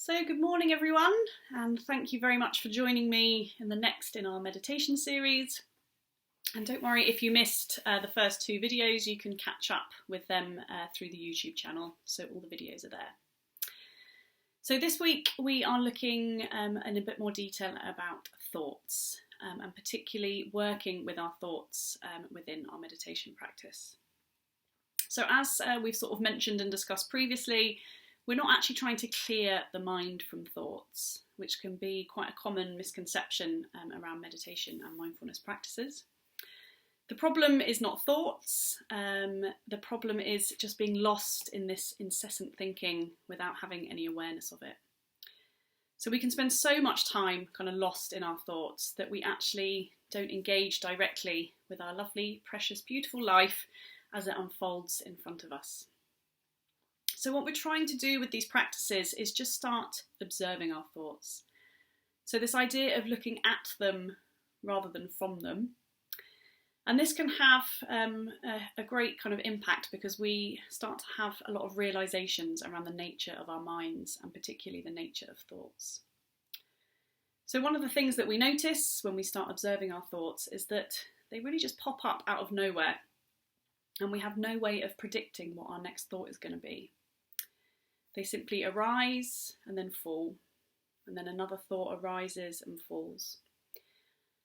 So good morning everyone, and thank you very much for joining me in the next in our meditation series. And don't worry if you missed the first two videos, you can catch up with them through the YouTube channel, so all the videos are there. So this week we are looking in a bit more detail about thoughts, and particularly working with our thoughts within our meditation practice. So as we've sort of mentioned and discussed previously, we're not actually trying to clear the mind from thoughts, which can be quite a common misconception around meditation and mindfulness practices. The problem is not thoughts, the problem is just being lost in this incessant thinking without having any awareness of it. So we can spend so much time kind of lost in our thoughts that we actually don't engage directly with our lovely, precious, beautiful life as it unfolds in front of us. So what we're trying to do with these practices is just start observing our thoughts. So this idea of looking at them rather than from them. And this can have a great kind of impact because we start to have a lot of realizations around the nature of our minds and particularly the nature of thoughts. So one of the things that we notice when we start observing our thoughts is that they really just pop up out of nowhere and we have no way of predicting what our next thought is going to be. They simply arise and then fall, and then another thought arises and falls.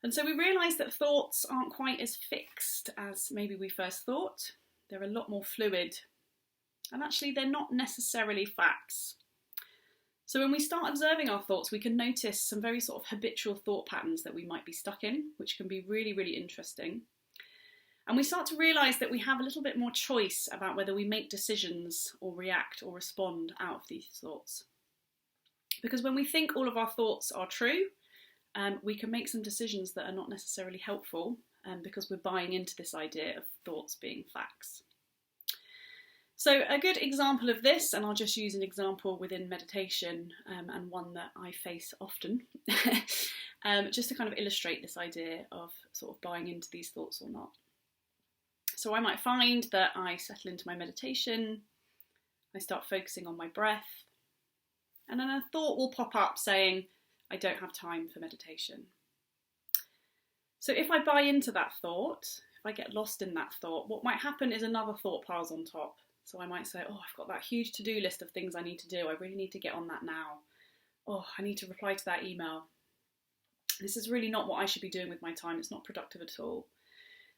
And so we realise that thoughts aren't quite as fixed as maybe we first thought. They're a lot more fluid, and actually they're not necessarily facts. So when we start observing our thoughts, we can notice some very sort of habitual thought patterns that we might be stuck in, which can be really, really interesting. And we start to realise that we have a little bit more choice about whether we make decisions or react or respond out of these thoughts. Because when we think all of our thoughts are true, we can make some decisions that are not necessarily helpful because we're buying into this idea of thoughts being facts. So a good example of this, and I'll just use an example within meditation and one that I face often, just to kind of illustrate this idea of sort of buying into these thoughts or not. So I might find that I settle into my meditation, I start focusing on my breath, and then a thought will pop up saying, I don't have time for meditation. So if I buy into that thought, if I get lost in that thought, what might happen is another thought piles on top. So I might say, oh, I've got that huge to-do list of things I need to do. I really need to get on that now. Oh, I need to reply to that email. This is really not what I should be doing with my time. It's not productive at all.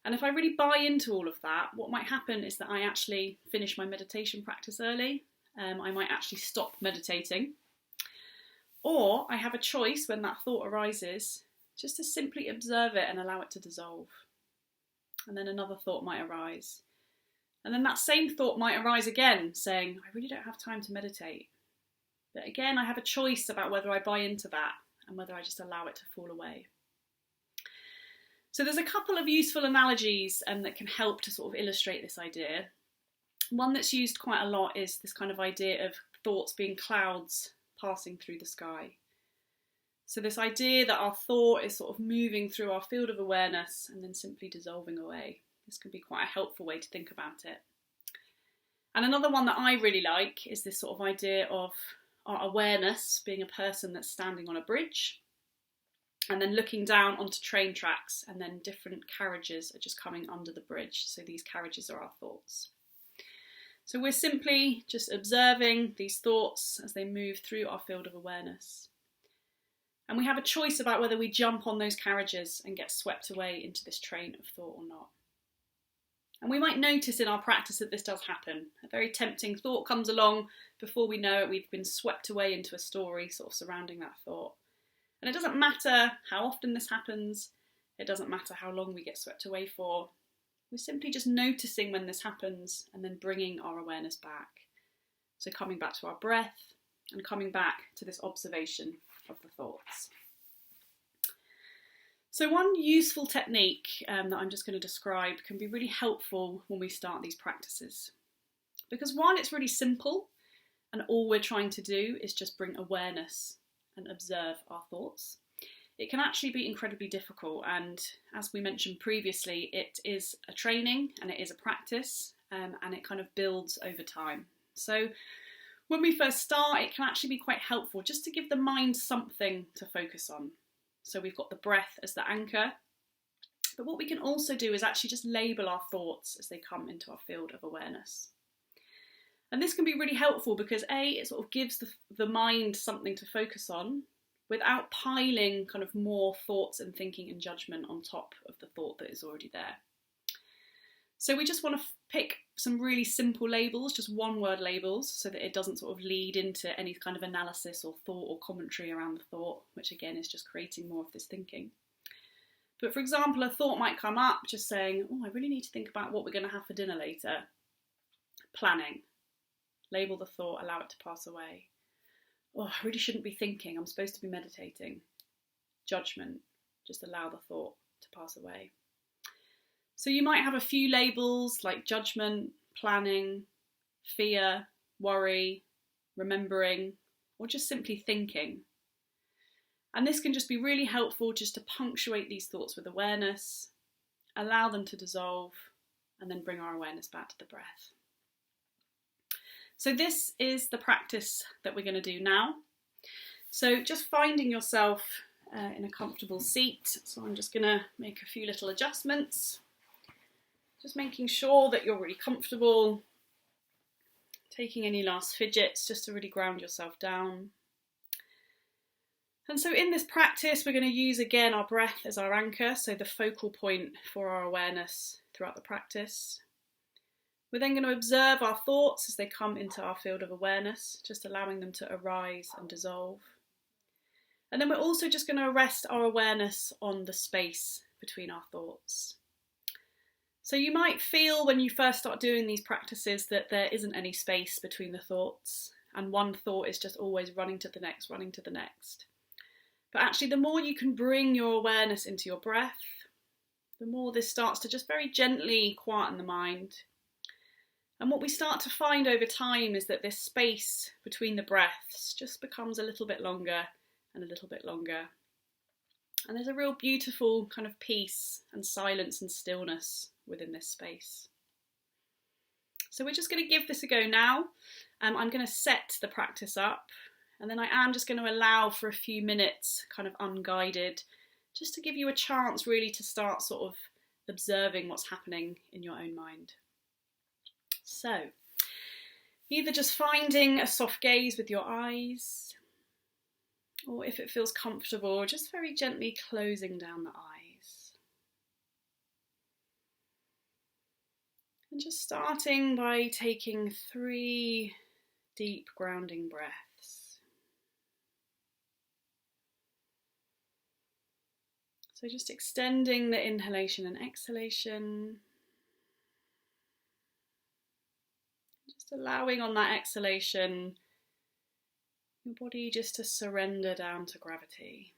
And if I really buy into all of that, what might happen is that I actually finish my meditation practice early. I might actually stop meditating. Or I have a choice when that thought arises, just to simply observe it and allow it to dissolve. And then another thought might arise. And then that same thought might arise again, saying, I really don't have time to meditate. But again, I have a choice about whether I buy into that and whether I just allow it to fall away. So there's a couple of useful analogies that can help to sort of illustrate this idea. One that's used quite a lot is this kind of idea of thoughts being clouds passing through the sky. So this idea that our thought is sort of moving through our field of awareness and then simply dissolving away. This can be quite a helpful way to think about it. And another one that I really like is this sort of idea of our awareness being a person that's standing on a bridge and then looking down onto train tracks, and then different carriages are just coming under the bridge. So these carriages are our thoughts. So we're simply just observing these thoughts as they move through our field of awareness. And we have a choice about whether we jump on those carriages and get swept away into this train of thought or not. And we might notice in our practice that this does happen. A very tempting thought comes along, before we know it, we've been swept away into a story sort of surrounding that thought. And it doesn't matter how often this happens, it doesn't matter how long we get swept away for. We're simply just noticing when this happens and then bringing our awareness back. So coming back to our breath and coming back to this observation of the thoughts. So one useful technique that I'm just going to describe can be really helpful when we start these practices. Because while it's really simple and all we're trying to do is just bring awareness and observe our thoughts, it can actually be incredibly difficult, and as we mentioned previously, it is a training and it is a practice and it kind of builds over time. So When we first start, it can actually be quite helpful just to give the mind something to focus on. So we've got the breath as the anchor, but what we can also do is actually just label our thoughts as they come into our field of awareness. And this can be really helpful because it sort of gives the mind something to focus on without piling kind of more thoughts and thinking and judgment on top of the thought that is already there. So we just want to pick some really simple labels, just one-word labels, so that it doesn't sort of lead into any kind of analysis or thought or commentary around the thought, which again is just creating more of this thinking. But for example, a thought might come up just saying, I really need to think about what we're going to have for dinner later. Planning. Label the thought, allow it to pass away. I really shouldn't be thinking, I'm supposed to be meditating. Judgment. Just allow the thought to pass away. So you might have a few labels like judgment, planning, fear, worry, remembering, or just simply thinking. And this can just be really helpful just to punctuate these thoughts with awareness, allow them to dissolve, and then bring our awareness back to the breath. So this is the practice that we're going to do now. So just finding yourself in a comfortable seat. So I'm just going to make a few little adjustments. Just making sure that you're really comfortable. Taking any last fidgets just to really ground yourself down. And so in this practice, we're going to use again our breath as our anchor, so the focal point for our awareness throughout the practice. We're then going to observe our thoughts as they come into our field of awareness, just allowing them to arise and dissolve. And then we're also just going to rest our awareness on the space between our thoughts. So you might feel when you first start doing these practices that there isn't any space between the thoughts, and one thought is just always running to the next, running to the next. But actually, the more you can bring your awareness into your breath, the more this starts to just very gently quieten the mind. And what we start to find over time is that this space between the breaths just becomes a little bit longer and a little bit longer. And there's a real beautiful kind of peace and silence and stillness within this space. So we're just going to give this a go now. I'm going to set the practice up, and then I am just going to allow for a few minutes kind of unguided, just to give you a chance really to start sort of observing what's happening in your own mind. So either just finding a soft gaze with your eyes, or if it feels comfortable, just very gently closing down the eyes. And just starting by taking 3 deep grounding breaths. So just extending the inhalation and exhalation. Just allowing on that exhalation your body just to surrender down to gravity.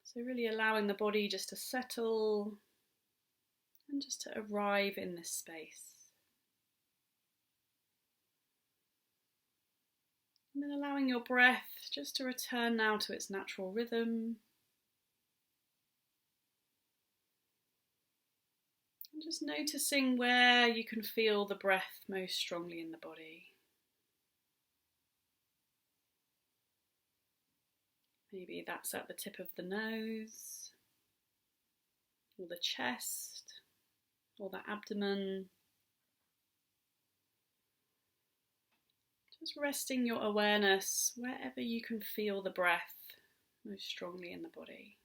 So really allowing the body just to settle and just to arrive in this space. And then allowing your breath just to return now to its natural rhythm. And just noticing where you can feel the breath most strongly in the body. Maybe that's at the tip of the nose, or the chest, or the abdomen. Just resting your awareness wherever you can feel the breath most strongly in the body.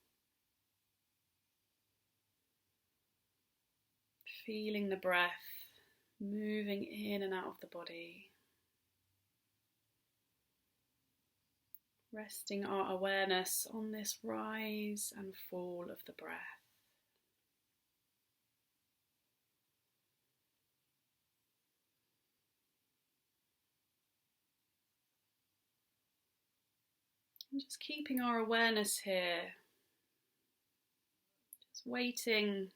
Feeling the breath moving in and out of the body. Resting our awareness on this rise and fall of the breath. And just keeping our awareness here, just waiting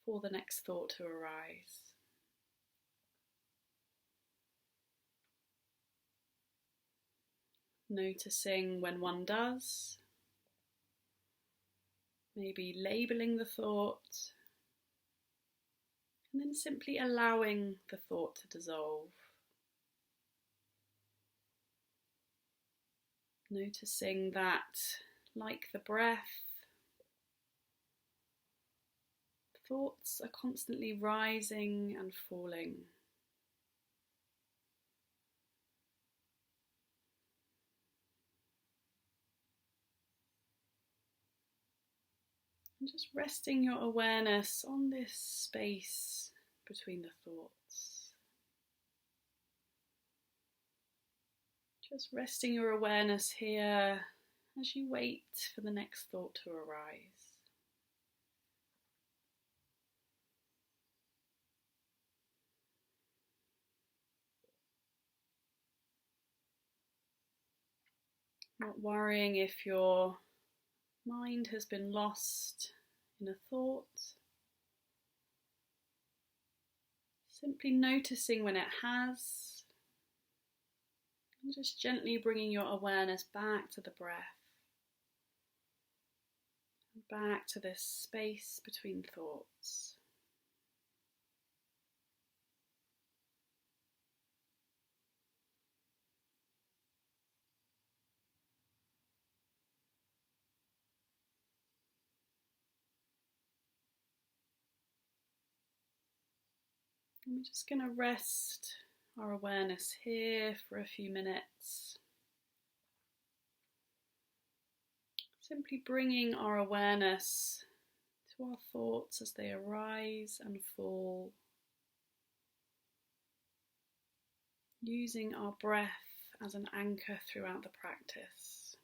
for the next thought to arise. Noticing when one does, maybe labeling the thought, And then simply allowing the thought to dissolve. Noticing that, like the breath, thoughts are constantly rising and falling. And just resting your awareness on this space between the thoughts. Just resting your awareness here as you wait for the next thought to arise. Not worrying if your mind has been lost in a thought. Simply noticing when it has, and just gently bringing your awareness back to the breath, back to this space between thoughts. And we're just going to rest our awareness here for a few minutes. Simply bringing our awareness to our thoughts as they arise and fall. Using our breath as an anchor throughout the practice.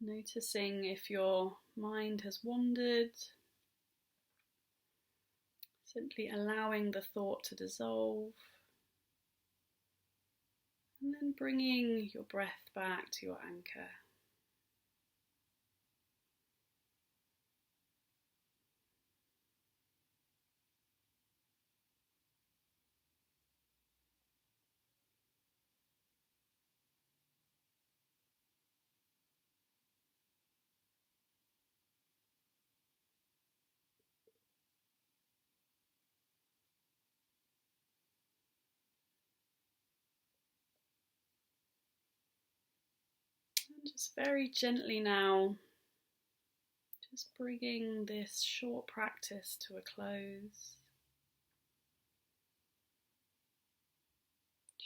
Noticing if your mind has wandered, simply allowing the thought to dissolve, and then bringing your breath back to your anchor. And just very gently now, just bringing this short practice to a close.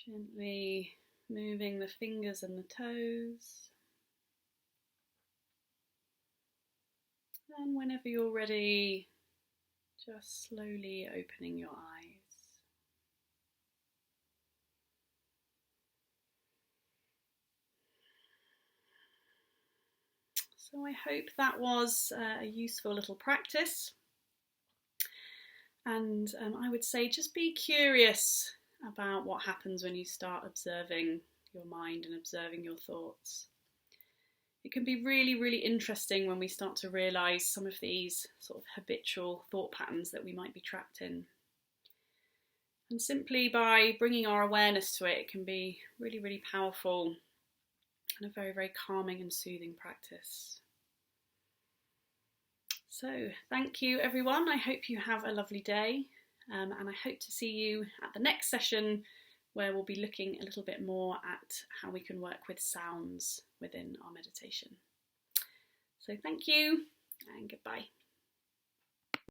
Gently moving the fingers and the toes. And whenever you're ready, just slowly opening your eyes. So I hope that was a useful little practice. And I would say just be curious about what happens when you start observing your mind and observing your thoughts. It can be really, really interesting when we start to realise some of these sort of habitual thought patterns that we might be trapped in. And simply by bringing our awareness to it, it can be really, really powerful and a very, very calming and soothing practice. So thank you everyone. I hope you have a lovely day and I hope to see you at the next session where we'll be looking a little bit more at how we can work with sounds within our meditation. So thank you and goodbye.